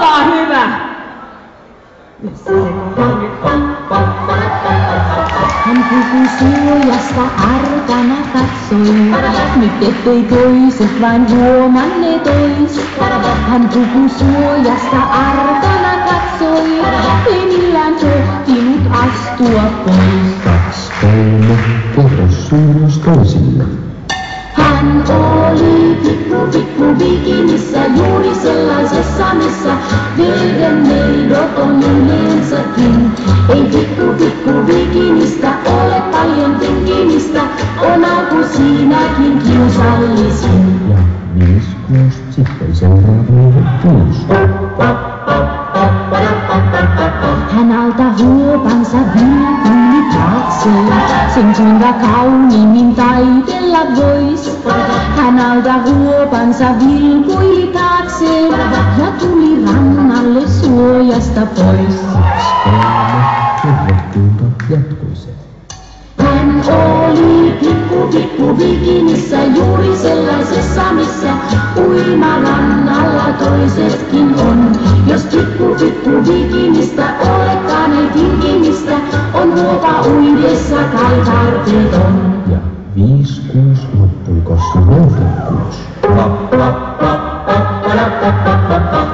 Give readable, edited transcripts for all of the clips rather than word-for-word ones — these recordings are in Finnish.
Olkaa hyvä! Hän puhui suojasta, arkana katsoi, nyt ettei toiset vain huomanneet ois. Hän puhui suojasta, arkana katsoi, ei millään tohtinut astua pois. 2, 3, kerro suuruus toisille. Hän oli pikku bikinissä, juuri sellaisessa, missä veden neidot on yleensäkin. Ei pikku bikinistä ole paljon tinkimistä, on alku siinäkin kiusallisin. Ja 5, 6, sitten seuraavalle 6. Hän alta huopansa vilkuli taakse, sen kuinka kauniimmin taitella vois. Hän alta huopansa vilkuili taakse ja tuli rannalle suojasta pois. 2, 3, kerro kuinka jatkui se. Hän oli pikku bikinissä, juuri sellaisessa, missä uimarannalla toisetkin on. Jos pikku bikinistä olekaan ei tinkimistä, on huopa uidessa kai tarpeeton. Ja 5, 6, loppui koska muuten 6.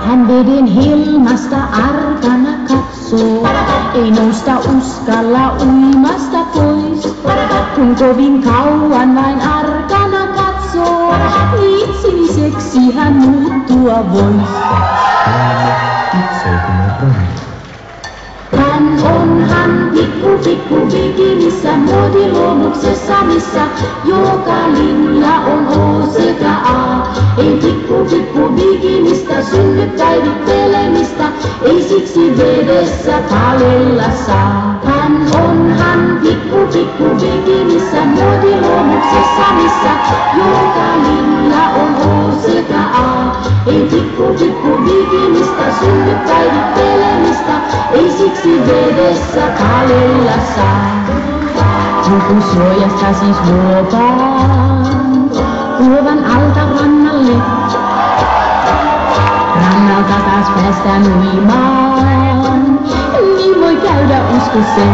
Hän veden helmasta arkana katsoo, ei nousta uskalla uimasta pois. Kun kovin kauan vain arkana katsoo, niin siniseksi hän muuttua vois. 2, 3, Hän onhan pikku bikinissä, muotiluomuksessa, missä joka linja on O sekä A. Ei pikku bikinistä synny päivittelemistä, ei siksi vedessä palella saa. Hän onhan pikku bikinissä, muotiluomuksessa, missä joka linja on O sekä A. Ei pikku bikinistä synny päivittelemistä, ei siksi vedessä palella saa. Puhu suojasta siis huovan alta rannalle. Rannalta taas päästään uimaan, niin voi käydä usko se.